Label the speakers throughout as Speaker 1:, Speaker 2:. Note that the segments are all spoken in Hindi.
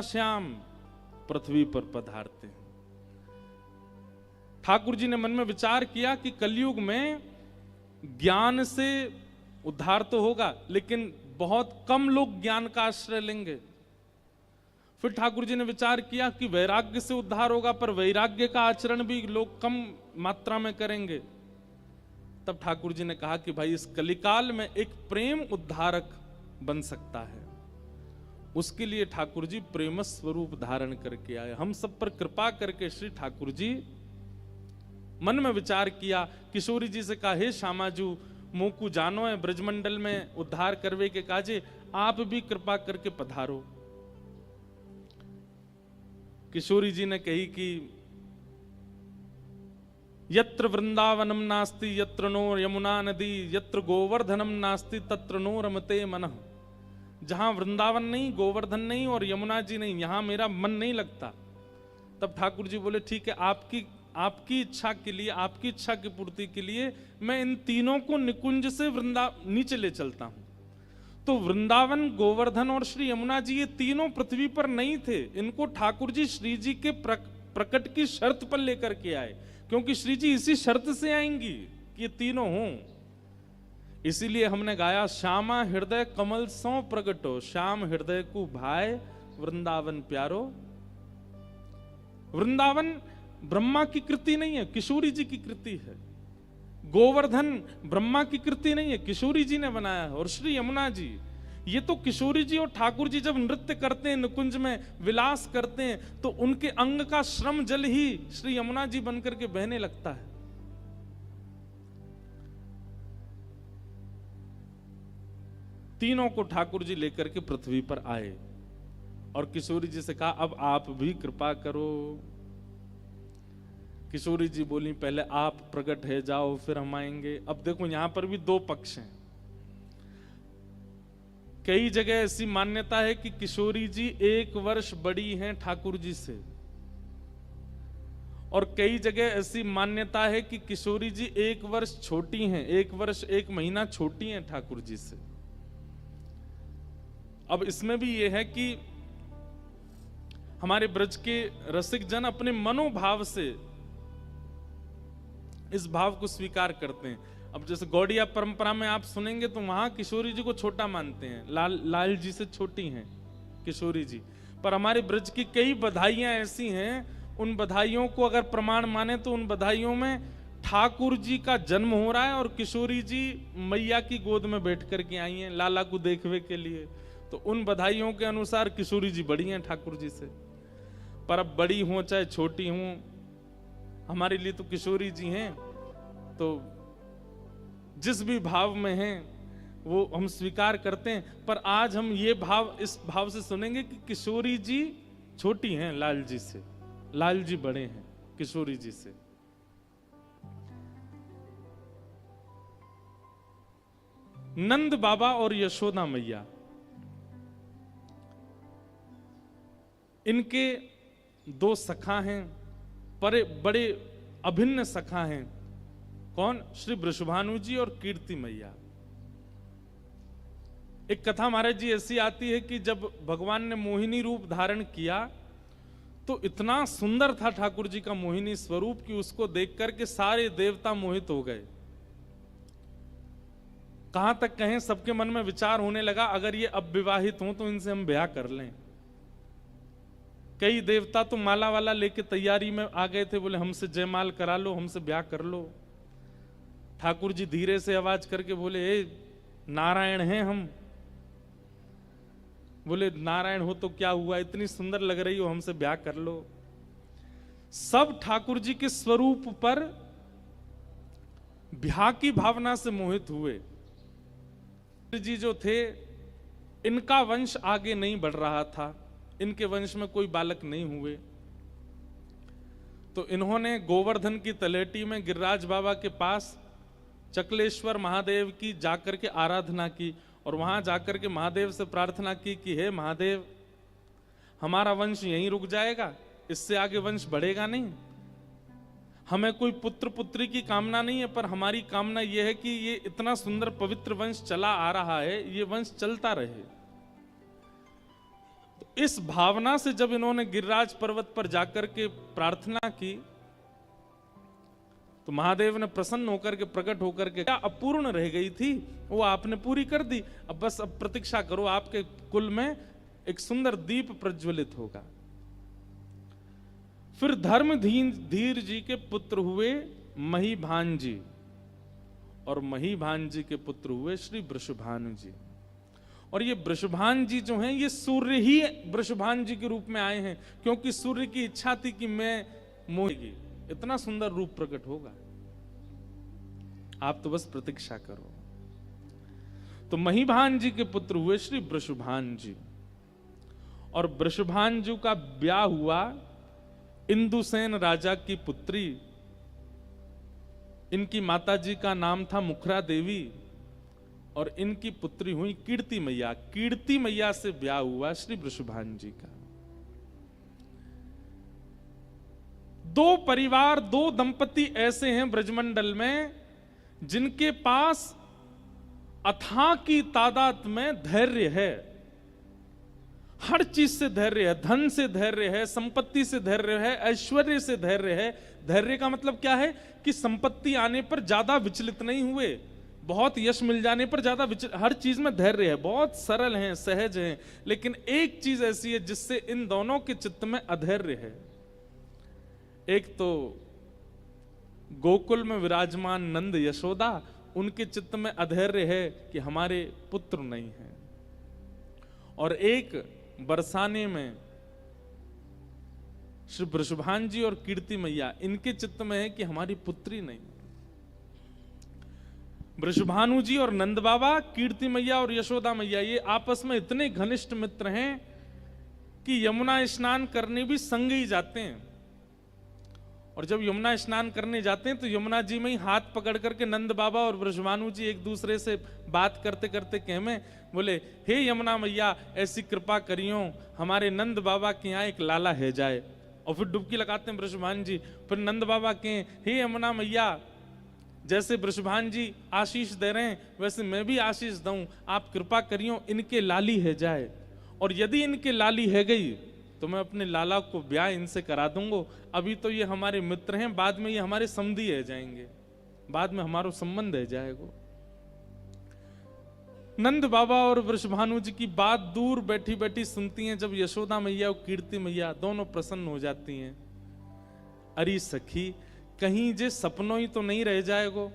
Speaker 1: श्याम पृथ्वी पर पधारते हैं। ठाकुर जी ने मन में विचार किया कि कलयुग में ज्ञान से उद्धार तो होगा, लेकिन बहुत कम लोग ज्ञान का आश्रय लेंगे। फिर ठाकुर जी ने विचार किया कि वैराग्य से उद्धार होगा, पर वैराग्य का आचरण भी लोग कम मात्रा में करेंगे। तब ठाकुर जी ने कहा कि भाई इस कलिकाल में एक प्रेम उद्धारक बन सकता है। उसके लिए ठाकुर जी प्रेम स्वरूप धारण करके आए। हम सब पर कृपा करके श्री ठाकुर जी मन में विचार किया, किशोरी जी से कहा, हे श्यामाजू मोकू जानो है ब्रजमंडल में उद्धार करवे के काजे, आप भी कृपा करके पधारो। किशोरी जी ने कही कि यत्र वृंदावनम नास्ति यत्र नो यमुना नदी यत्र गोवर्धनम नास्ति तत्र नो रमते मनः। जहां वृंदावन नहीं, गोवर्धन नहीं और यमुना जी नहीं, यहां मेरा मन नहीं लगता। तब ठाकुर जी बोले, ठीक है, आपकी इच्छा के लिए, आपकी इच्छा की पूर्ति के लिए मैं इन तीनों को निकुंज से नीचे ले चलता हूं। तो वृंदावन, गोवर्धन और श्री यमुना जी ये तीनों पृथ्वी पर नहीं थे। इनको ठाकुर जी श्री जी के प्रकट की शर्त पर लेकर के आए, क्योंकि श्री जी इसी शर्त से आएंगी कि ये तीनों हों। इसीलिए हमने गाया, श्यामा हृदय कमल सो प्रगटो, श्याम हृदय को भाई वृंदावन प्यारो। वृंदावन ब्रह्मा की कृति नहीं है, किशोरी जी की कृति है। गोवर्धन ब्रह्मा की कृति नहीं है, किशोरी जी ने बनाया है। और श्री यमुना जी, ये तो किशोरी जी और ठाकुर जी जब नृत्य करते हैं, निकुंज में विलास करते हैं, तो उनके अंग का श्रम जल ही श्री यमुना जी बनकर के बहने लगता है। तीनों को ठाकुर जी लेकर के पृथ्वी पर आए और किशोरी जी से कहा, अब आप भी कृपा करो। किशोरी जी बोली, पहले आप प्रकट है जाओ, फिर हम आएंगे। अब देखो यहां पर भी दो पक्ष हैं। कई जगह ऐसी मान्यता है कि किशोरी जी 1 वर्ष बड़ी हैं ठाकुर जी से, और कई जगह ऐसी मान्यता है कि किशोरी जी 1 वर्ष छोटी हैं, 1 वर्ष 1 महीना छोटी हैं ठाकुर जी से। अब इसमें भी यह है कि हमारे ब्रज के रसिक जन अपने मनोभाव से इस भाव को स्वीकार करते हैं। अब जैसे गौड़िया परंपरा में आप सुनेंगे तो वहां किशोरी जी को छोटा मानते हैं, लाल जी से छोटी हैं किशोरी जी। पर हमारे ब्रज की कई बधाइयां ऐसी हैं, उन बधाइयों को अगर प्रमाण माने तो उन बधाइयों में ठाकुर जी का जन्म हो रहा है और किशोरी जी मैया की गोद में बैठ करके आई हैं लाला को देखने के लिए। तो उन बधाइयों के अनुसार किशोरी जी बड़ी हैं ठाकुर जी से। पर अब बड़ी हो चाहे छोटी हो, हमारे लिए तो किशोरी जी हैं। तो जिस भी भाव में हैं वो हम स्वीकार करते हैं। पर आज हम ये भाव, इस भाव से सुनेंगे कि किशोरी जी छोटी हैं लाल जी से, लाल जी बड़े हैं किशोरी जी से। नंद बाबा और यशोदा मैया, इनके 2 सखा हैं, पर बड़े अभिन्न सखा हैं। कौन? श्री वृषभानु जी और कीर्ति मैया। एक कथा महाराज जी ऐसी आती है कि जब भगवान ने मोहिनी रूप धारण किया तो इतना सुंदर था ठाकुर जी का मोहिनी स्वरूप कि उसको देख करके सारे देवता मोहित हो गए। कहां तक कहें, सबके मन में विचार होने लगा, अगर ये अब विवाहित हों तो इनसे हम ब्याह कर लें। कई देवता तो माला वाला लेके तैयारी में आ गए थे, बोले हमसे जयमाल करा लो, हमसे ब्याह कर लो। ठाकुर जी धीरे से आवाज करके बोले, ए नारायण हैं हम। बोले नारायण हो तो क्या हुआ, इतनी सुंदर लग रही हो, हमसे ब्याह कर लो। सब ठाकुर जी के स्वरूप पर ब्याह की भावना से मोहित हुए। जी जो थे, इनका वंश आगे नहीं बढ़ रहा था, इनके वंश में कोई बालक नहीं हुए। तो इन्होंने गोवर्धन की तलेटी में गिरिराज बाबा के पास चकलेश्वर महादेव की जाकर के आराधना की, और वहां जाकर के महादेव से प्रार्थना की कि हे महादेव, हमारा वंश यहीं रुक जाएगा, इससे आगे वंश बढ़ेगा नहीं। हमें कोई पुत्र पुत्री की कामना नहीं है, पर हमारी कामना यह है कि ये इतना सुंदर पवित्र वंश चला आ रहा है, ये वंश चलता रहे। तो इस भावना से जब इन्होंने गिरिराज पर्वत पर जाकर के प्रार्थना की तो महादेव ने प्रसन्न होकर के, प्रकट होकर के, क्या अपूर्ण रह गई थी वो आपने पूरी कर दी। अब बस अब प्रतीक्षा करो, आपके कुल में एक सुंदर दीप प्रज्वलित होगा। फिर धर्मधीर जी के पुत्र हुए महीभान जी, और महीभान जी के पुत्र हुए श्री वृषभानु जी। और ये वृषभान जी जो हैं, ये सूर्य ही वृषभान जी के रूप में आए हैं, क्योंकि सूर्य की इच्छा थी कि मैं मोहेगी, इतना सुंदर रूप प्रकट होगा, आप तो बस प्रतीक्षा करो। तो महीभान जी के पुत्र हुए श्री वृषभान जी, और वृषभान जी का ब्याह हुआ इंदुसेन राजा की पुत्री, इनकी माता जी का नाम था मुखरा देवी, और इनकी पुत्री हुई कीर्ति मैया। कीर्ति मैया से ब्याह हुआ श्री वृषभान जी का। दो परिवार, दो दंपति ऐसे हैं ब्रजमंडल में जिनके पास अथाह की तादाद में धैर्य है, हर चीज से धैर्य है, धन से धैर्य है, संपत्ति से धैर्य है, ऐश्वर्य से धैर्य है। धैर्य का मतलब क्या है कि संपत्ति आने पर ज्यादा विचलित नहीं हुए, बहुत यश मिल जाने पर ज्यादा हर चीज में धैर्य है, बहुत सरल हैं, सहज हैं। लेकिन एक चीज ऐसी है जिससे इन दोनों के चित्त में अधैर्य है। एक तो गोकुल में विराजमान नंद यशोदा, उनके चित्त में अधैर्य है कि हमारे पुत्र नहीं हैं, और एक बरसाने में श्री वृषभान जी और कीर्ति मैया, इनके चित्त में है कि हमारी पुत्री नहीं। वृषभानु जी और नंद बाबा, कीर्ति मैया और यशोदा मैया, ये आपस में इतने घनिष्ठ मित्र हैं कि यमुना स्नान करने भी संग ही जाते हैं। और जब यमुना स्नान करने जाते हैं तो यमुना जी में ही हाथ पकड़ करके नंद बाबा और वृषभानु जी एक दूसरे से बात करते करते कहमें बोले, हे यमुना मैया ऐसी कृपा करियो हमारे नंद बाबा के यहाँ एक लाला है जाए। और फिर डुबकी लगाते हैं वृषभान जी, फिर नंद बाबा कहें, हे यमुना मैया जैसे वृषभान जी आशीष दे रहे हैं वैसे मैं भी आशीष दूं, आप कृपा करियो इनके लाली है जाए, और यदि इनके लाली है गई तो मैं अपने लाला को ब्याह इनसे करा दूंगा। अभी तो ये हमारे मित्र हैं, बाद में ये हमारे समधी है जाएंगे, बाद में हमारा संबंध है जाएगा। नंद बाबा और वृषभानु जी की बात दूर बैठी बैठी सुनती हैं। जब यशोदा मैया और कीर्ति मैया दोनों प्रसन्न हो जाती हैं, अरे सखी कहीं जे सपनों ही तो नहीं रह जाएगो।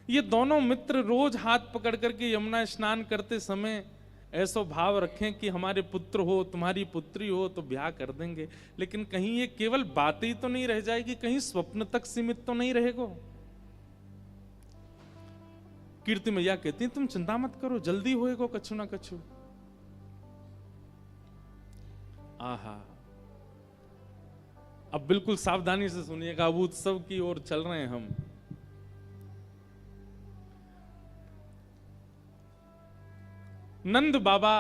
Speaker 1: ये दोनों मित्र रोज हाथ पकड़ करके यमुना स्नान करते समय ऐसा भाव रखें कि हमारे पुत्र हो, तुम्हारी पुत्री हो तो ब्याह कर देंगे, लेकिन कहीं ये केवल बातें ही तो नहीं रह जाएगी, कहीं स्वप्न तक सीमित तो नहीं रहेगो। कीर्ति मैया कहती तुम चिंता मत करो, जल्दी होएगो कछु ना कछु। आहा, अब बिल्कुल सावधानी से सुनिएगा, अब उत्सव की ओर चल रहे हैं हम। नंद बाबा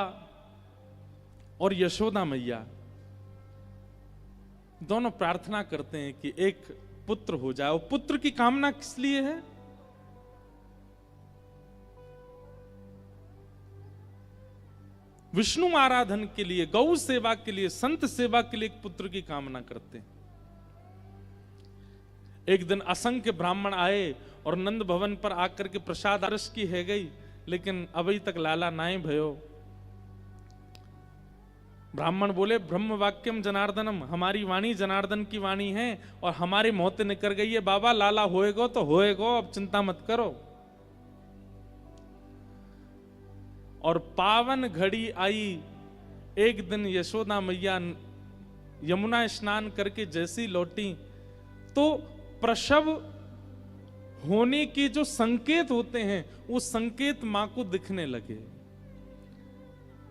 Speaker 1: और यशोदा मैया दोनों प्रार्थना करते हैं कि एक पुत्र हो जाए। और पुत्र की कामना किस लिए है? विष्णु आराधन के लिए, गौ सेवा के लिए, संत सेवा के लिए एक पुत्र की कामना करते हैं। एक दिन असंख्य ब्राह्मण आए और नंद भवन पर आकर के प्रसाद अरस की है गई, लेकिन अभी तक लाला नाय भयो। ब्राह्मण बोले, ब्रह्म वाक्यम जनार्दनम, हमारी वाणी जनार्दन की वाणी है और हमारे मोहते निकल गई है बाबा, लाला होएगो तो होएगो, अब चिंता मत करो। और पावन घड़ी आई। एक दिन यशोदा मैया यमुना स्नान करके जैसी लौटी तो प्रसव होने के जो संकेत होते हैं वो संकेत मां को दिखने लगे।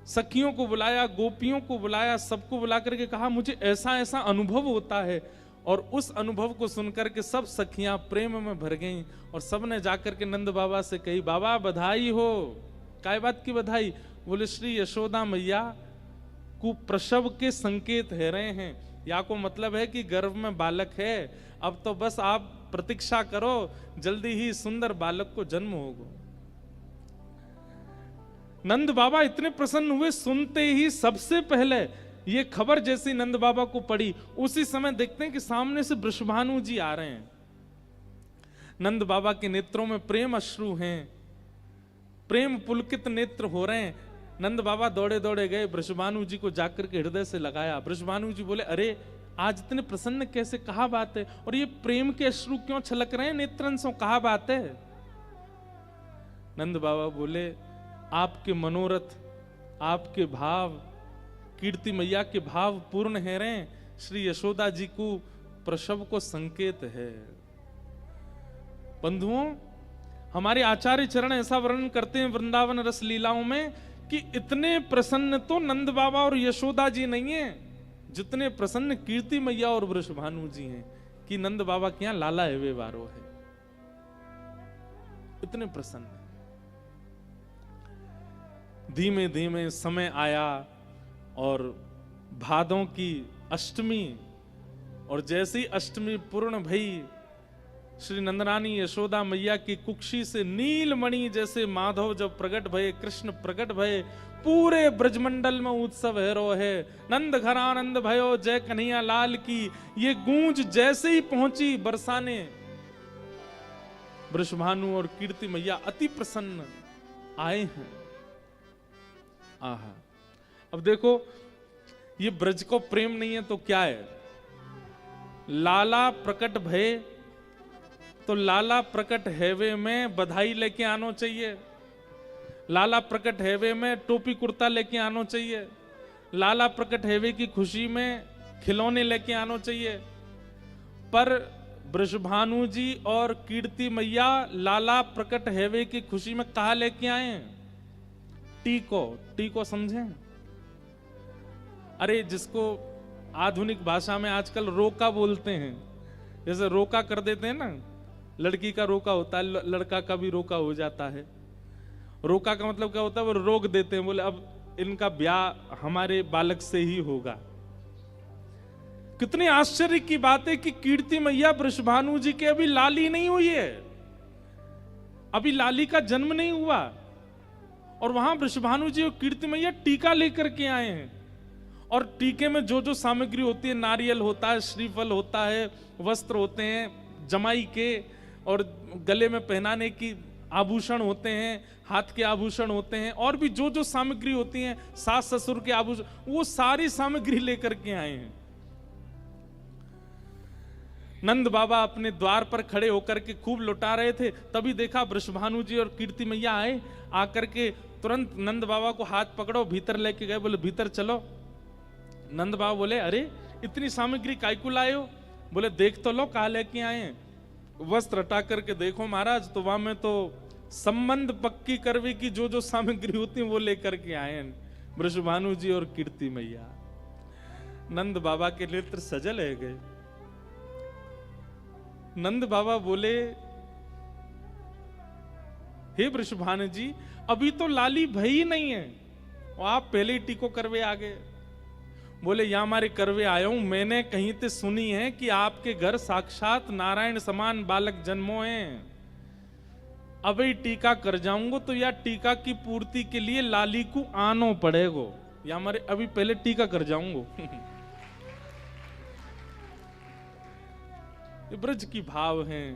Speaker 1: सखियों को बुलाया, गोपियों को बुलाया, सबको बुला करके कहा मुझे ऐसा ऐसा अनुभव होता है। और उस अनुभव को सुनकर के सब सखियां प्रेम में भर गईं और सब ने जाकर के नंद बाबा से कही, बाबा बधाई हो। काय बात की बधाई? बोले श्री यशोदा मैया कुप्रसव के संकेत है रहे हैं, या को मतलब है कि गर्भ में बालक है, अब तो बस आप प्रतीक्षा करो, जल्दी ही सुंदर बालक को जन्म होगा। नंद बाबा इतने प्रसन्न हुए, सुनते ही सबसे पहले ये खबर जैसी नंद बाबा को पड़ी, उसी समय देखते हैं कि सामने से वृषभानु जी आ रहे हैं। नंद बाबा के नेत्रों में प्रेम अश्रु हैं, प्रेम पुलकित नेत्र हो रहे हैं। नंद बाबा दौड़े दौड़े गए, वृषभानु जी को जाकर के हृदय से लगाया। वृषभानु जी बोले, अरे आज इतने प्रसन्न कैसे, कहा बात है, और ये प्रेम के अश्रु क्यों छलक रहे हैं नेत्रन से, कहा बात है। नंद बाबा बोले, आपके मनोरथ, आपके भाव, कीर्ति मैया के भाव पूर्ण है रहे, श्री यशोदा जी को प्रसव को संकेत है। बंधुओं, हमारे आचार्य चरण ऐसा वर्णन करते हैं वृंदावन रस लीलाओं में कि इतने प्रसन्न तो नंद बाबा और यशोदा जी नहीं है जितने प्रसन्न कीर्ति मैया और वृषभानु जी हैं, कि नंद बाबा के यहां लाला है वे वारो है, इतने प्रसन्न। धीमे धीमे समय आया और भादों की अष्टमी, और जैसी अष्टमी पूर्ण भई, श्री नंदरानी यशोदा मैया की कुक्षी से नीलमणि जैसे माधव जब प्रकट भये, कृष्ण प्रकट भये, पूरे ब्रजमंडल में उत्सव हैरो है। नंद घर आनंद भयो, जय कन्हैया लाल की, ये गूंज जैसे ही पहुंची बरसाने, वृषभानु और कीर्ति मैया अति प्रसन्न आए हैं। आहा, अब देखो, ये ब्रज को प्रेम नहीं है तो क्या है। लाला प्रकट भय, तो लाला प्रकट हैवे में बधाई लेके आना चाहिए, लाला प्रकट हैवे में टोपी कुर्ता लेके आना चाहिए, लाला प्रकट हैवे की खुशी में खिलौने लेके आना चाहिए। पर वृषभानु जी और कीर्ति मैया लाला प्रकट हैवे की खुशी में कहा लेके आए? टीको समझें? अरे जिसको आधुनिक भाषा में आजकल रोका बोलते हैं, जैसे रोका कर देते हैं ना, लड़की का रोका होता है, लड़का का भी रोका हो जाता है। रोका का मतलब क्या होता है? वो रोक देते हैं, बोले अब इनका ब्याह हमारे बालक से ही होगा। कितनी आश्चर्य की बात है कि कीर्ति मैया वृषभानु जी के अभी लाली नहीं हुई है, अभी लाली का जन्म नहीं हुआ, और वहां वृषभानु जी और कीर्ति मैया टीका लेकर के आए हैं। और टीके में जो जो सामग्री होती है, नारियल होता है, श्रीफल होता है, वस्त्र होते हैं जमाई के, और गले में पहनाने की आभूषण होते हैं, हाथ के आभूषण होते हैं, और भी जो जो सामग्री होती हैं, सास ससुर के आभूषण, वो सारी सामग्री लेकर के आए हैं। नंद बाबा अपने द्वार पर खड़े होकर के खूब लुटा रहे थे, तभी देखा वृषभानु जी और कीर्ति मैया आए। आकर के तुरंत नंद बाबा को हाथ पकड़ो, भीतर लेके गए, बोले भीतर चलो। नंद बाबा बोले, अरे इतनी सामग्री कायकू लाए हो? बोले देख तो लो कहा लेके आए हैं। वस्त्र हटा करके देखो महाराज, तो वहां में तो संबंध पक्की करवे की जो जो सामग्री होती है वो लेकर के आए हैं वृषभानु जी और कीर्ति मैया। नंद बाबा के नेत्र सजल है गए। नंद बाबा बोले, हे वृषभानु जी, अभी तो लाली भई नहीं है, और आप पहले ही टीको करवे आ गए। बोले, यहां हमारे करवे आया हूं, मैंने कहीं से सुनी है कि आपके घर साक्षात नारायण समान बालक जन्मो हैं, अभी टीका कर जाऊंगा तो या टीका की पूर्ति के लिए लाली को आनो पड़ेगो, या हमारे अभी पहले टीका कर जाऊंगा। ब्रज की भाव हैं।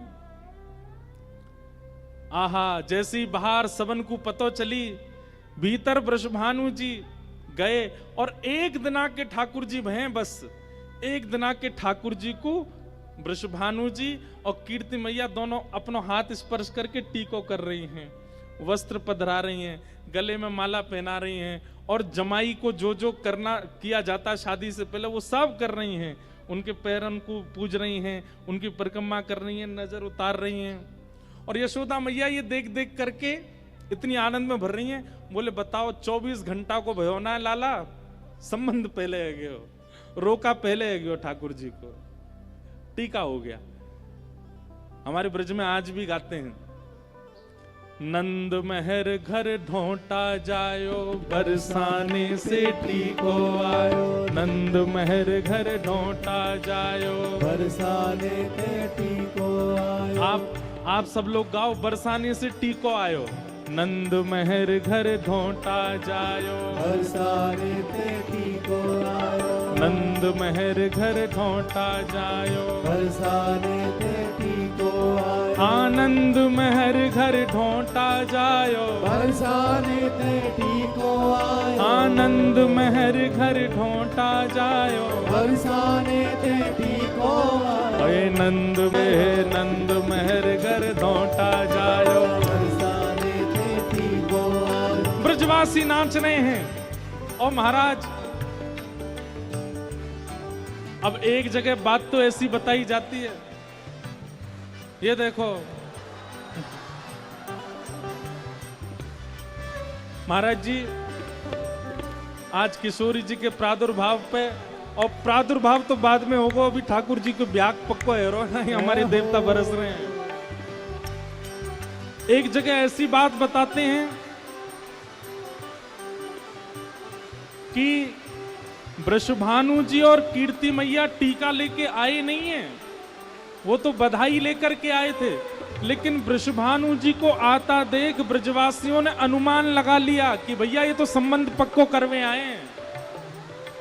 Speaker 1: आहा, जैसी बाहर सबन को पतो चली, भीतर वृषभानु जी गए, और एक दिना के ठाकुर जी भय, बस एक दिना के ठाकुर जी को वृषभानु जी और कीर्ति मैया दोनों अपनों हाथ स्पर्श करके टीको कर रही हैं, वस्त्र पधरा रही हैं, गले में माला पहना रही हैं, और जमाई को जो जो करना किया जाता शादी से पहले वो सब कर रही हैं। उनके पैरन को पूज रही हैं, उनकी परिक्रमा कर रही हैं, नजर उतार रही हैं। और यशोदा मैया ये देख देख करके इतनी आनंद में भर रही हैं। बोले, बताओ 24 घंटा को भयोना है लाला, संबंध पहले है गयो, रोका पहले है गयो, ठाकुर जी को टीका हो गया। हमारे ब्रज में आज भी गाते हैं, नंद महर घर ढोंटा जायो, बरसाने से टीको आयो, नंद महर घर ढोंटा जायो,
Speaker 2: बरसाने से टीको आयो।
Speaker 1: आप सब लोग गाओ, बरसाने से टीको आयो। नंद महर घर धोटा जायो,
Speaker 2: बरसाने ते ठीको आयो,
Speaker 1: नंद महर घर धोटा जायो,
Speaker 2: बरसाने ते ठीको आयो,
Speaker 1: आनंद महर घर ढोटा जायो,
Speaker 2: बरसाने ते ठीको आयो,
Speaker 1: आनंद महर घर ढोटा जायो,
Speaker 2: बरसाने ते ठीको आयो,
Speaker 1: अये नंद महर घर धोटा जायो।
Speaker 2: बरसाने ते ठीको आयो।
Speaker 1: ब्रजवासी नाच रहे हैं और महाराज अब एक जगह बात तो ऐसी बताई जाती है, ये देखो महाराज जी आज किशोरी जी के प्रादुर्भाव पे, और प्रादुर्भाव तो बाद में होगा, अभी ठाकुर जी को ब्याग पक्को हेरो ना, हमारे देवता बरस रहे हैं। एक जगह ऐसी बात बताते हैं कि वृषभानु जी और कीर्ति मैया टीका लेके आए नहीं है, वो तो बधाई लेकर के आए थे, लेकिन वृषभानु जी को आता देख ब्रजवासियों ने अनुमान लगा लिया कि भैया ये तो संबंध पक्को करवे आए हैं,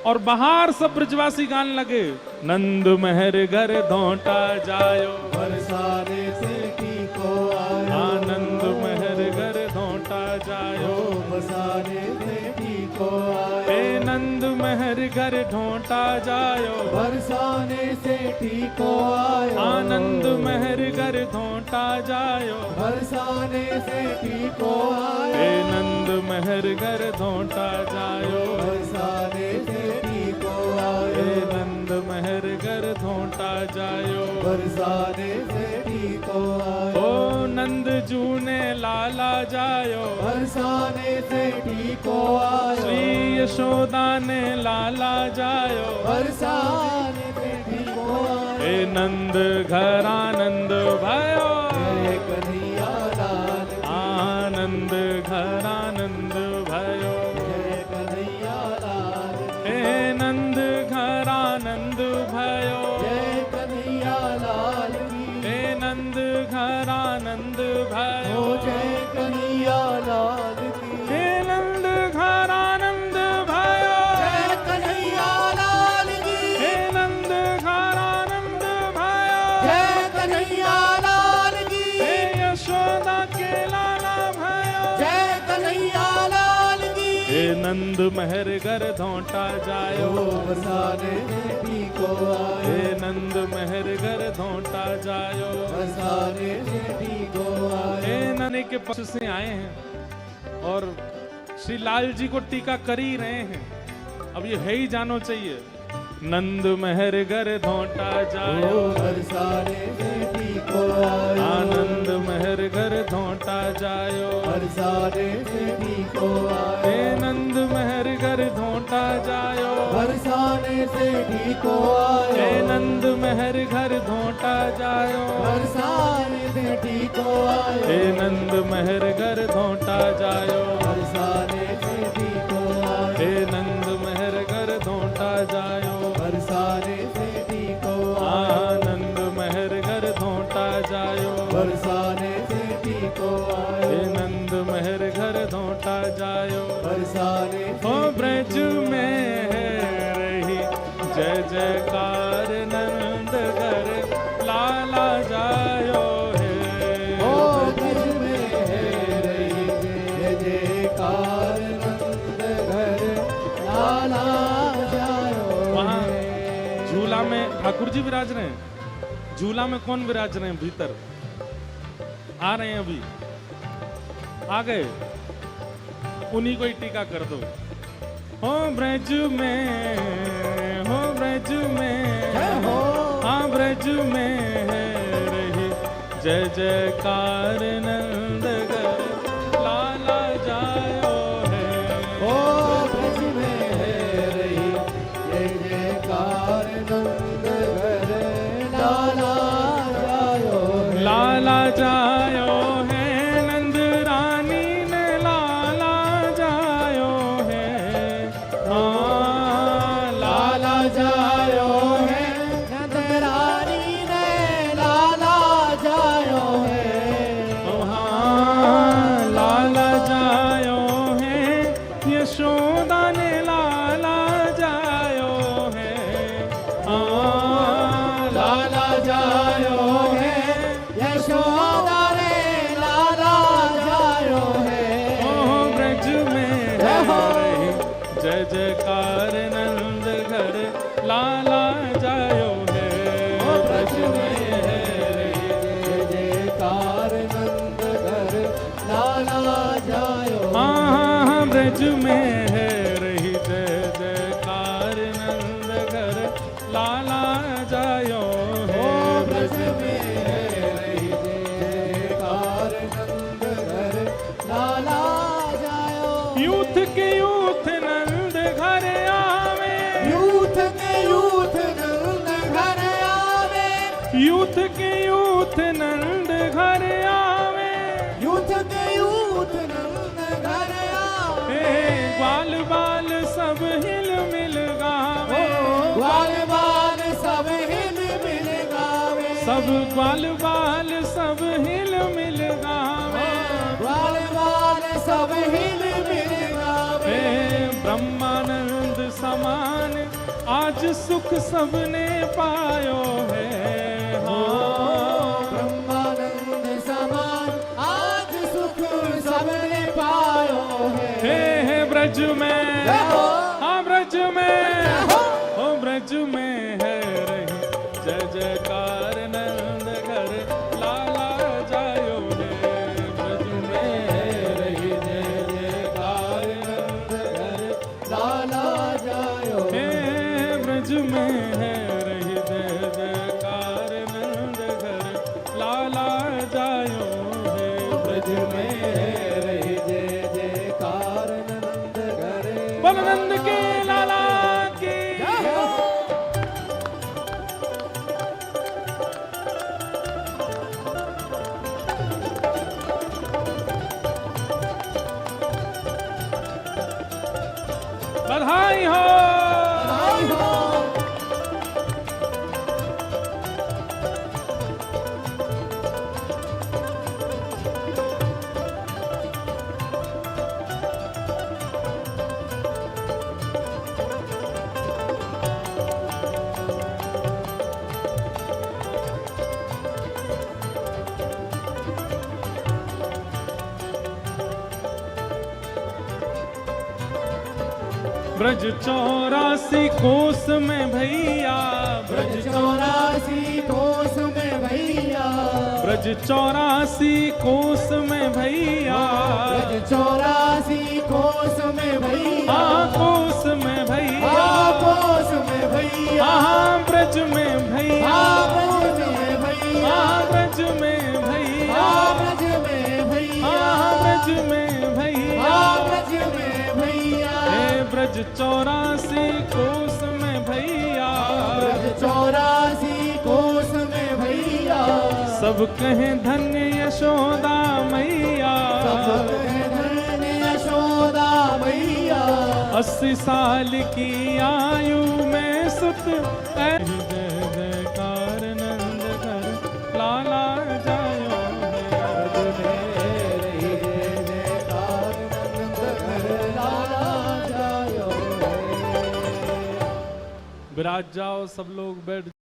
Speaker 1: और बाहर सब ब्रजवासी गाने लगे, नंद महर घर धोटा जायो,
Speaker 2: बरसाने से ठीको आयो,
Speaker 1: आनंद महर घर धोटा जायो,
Speaker 2: बरसाने से ठीको आयो,
Speaker 1: ए नंद महर घर ढोटा जायो,
Speaker 2: बरसाने से ठीको आयो,
Speaker 1: आनंद महर घर ढोटा जायो,
Speaker 2: बरसाने से ठीको आयो,
Speaker 1: ए नंद महर घर ढोटा जायो,
Speaker 2: बरसाने से ठीको आयो,
Speaker 1: ए नंद महर घर ढोटा जायो,
Speaker 2: बरसाने से ठीको आयो,
Speaker 1: ओ नंद जूने लाला जायो,
Speaker 2: बरसाने से ठीको आयो,
Speaker 1: श्री यशोदा ने लाला जायो,
Speaker 2: बरसाने से ठीको आयो,
Speaker 1: ए नंद घर आनंद भयो,
Speaker 2: जय कन्हैया लाल की,
Speaker 1: आनंद घर आनंद भयो,
Speaker 2: जय कन्हैया लाल की,
Speaker 1: ए नंद घर आनंद भयो,
Speaker 2: जय कन्हैया लाल की,
Speaker 1: ए नंद घर आनंद भयो,
Speaker 2: ओ जय कन्हैया लाल की,
Speaker 1: ए नंद घर आनंद भयो,
Speaker 2: जय कन्हैया लाल की,
Speaker 1: ए नंद घर आनंद भयो,
Speaker 2: जय कन्हैया लाल की,
Speaker 1: ए यशोदा के लाला भयो,
Speaker 2: जय कन्हैया लाल की,
Speaker 1: ए नंद महर घर धोटा जायो,
Speaker 2: ओ बरसाने से ठीको आयो,
Speaker 1: ए नंद महर घर धोटा जायो,
Speaker 2: बरसाने से ठीको आयो,
Speaker 1: ए नने के पक्ष से आए हैं और श्री लाल जी को टीका कर ही रहे हैं, अब ये है ही जानो चाहिए, नंद महर घर धोटा
Speaker 2: ओ
Speaker 1: जायो,
Speaker 2: बरसाने से ठीको आयो,
Speaker 1: आनंद महर घर धोटा जायो,
Speaker 2: बरसाने से ठीको आयो,
Speaker 1: ए नंद महर घर धोटा जायो,
Speaker 2: बरसाने से ठीको आयो,
Speaker 1: ए नंद महर घर धोटा जायो,
Speaker 2: बरसाने से ठीको आयो,
Speaker 1: ए नंद महर घर धोटा जायो,
Speaker 2: बरसाने से ठीको आयो,
Speaker 1: ए नंद महर घर धोटा जायो,
Speaker 2: बरसाने से ठीको आयो,
Speaker 1: आनंद महर घर धोटा जायो,
Speaker 2: बरसाने से ठीको आयो,
Speaker 1: ए नंद महर घर धोटा जायो,
Speaker 2: बरसाने
Speaker 1: ओ ब्रज में है रही जय जयकार नंद घर लाला जायो है,
Speaker 2: ओ ब्रज में है रही जय जयकार नंद घर लाला जायो
Speaker 1: वहाँ
Speaker 2: है।
Speaker 1: झूला में ठाकुर जी विराज रहे हैं, झूला में कौन विराज रहे हैं? भीतर आ रहे हैं, अभी आ गए, उन्हीं को ही टीका कर दो। हो ब्रज में, हो ब्रज में,
Speaker 2: जय हो।
Speaker 1: हाँ ब्रज में है रही जय जयकार नंद घर लाला जायो है,
Speaker 2: ओ ब्रज में है रही जय जयकार नंद घर लाला जायो है।
Speaker 1: लाला जायो है, नंद रानी ने लाला जायो है, हाँ लाला
Speaker 2: जायो है नंद रानी ने लाला जायो है।
Speaker 1: हाँ लाला यूथ के यूथ नंद घर आवे,
Speaker 2: यूथ के यूथ नंद घर आवे,
Speaker 1: ग्वाल बाल सब हिल मिल गावे,
Speaker 2: ग्वाल बाल सब हिल मिल गावे,
Speaker 1: सब ग्वाल बाल सब हिल मिल गावे,
Speaker 2: ग्वाल बाल सब हिल मिल गावे।
Speaker 1: ब्रह्मानंद समान आज सुख सबने पायो है।
Speaker 2: ब्रह्मानंद समान आज सुख सबने पायो है।
Speaker 1: ब्रज में, हाँ ब्रज में, हो ब्रज में है रही जय जयकार नंद घर लाला जायो है। ब्रज में है रही जय जयकार नंद घर
Speaker 2: लाला जायो
Speaker 1: हे ब्रज में है रही जय जयकार नंद घर लाला जायो है।
Speaker 2: ब्रज में रही जय जयकार नंद घर
Speaker 1: बोल नंद के लाला की बधाई हो।
Speaker 2: बधाई हो।
Speaker 1: ब्रज 84 कोस में भैया,
Speaker 2: ब्रज 84 कोस में भैया,
Speaker 1: ब्रज 84 कोस में भैया,
Speaker 2: ब्रज 84 कोस में भैया,
Speaker 1: हाँ कोस में भैया,
Speaker 2: कोस में भैया,
Speaker 1: हाँ ब्रज में भैया,
Speaker 2: ब्रज में भैया,
Speaker 1: हाँ ब्रज में भैया,
Speaker 2: ब्रज में भैया,
Speaker 1: हाँ ब्रज में भैया,
Speaker 2: ब्रज में भैया,
Speaker 1: हे ब्रज 84 कोस में भैया,
Speaker 2: ब्रज 84 कोस में भैया,
Speaker 1: सब कहें धन्य यशोदा मैया,
Speaker 2: सब कहें धन्य यशोदा मैया,
Speaker 1: 80 साल की आयु में सुत जय जयकार नंद घर लाला जायो है।
Speaker 2: ब्रज में रही जय जयकार नंद घर लाला जायो है।
Speaker 1: विराज जाओ सब लोग बैठ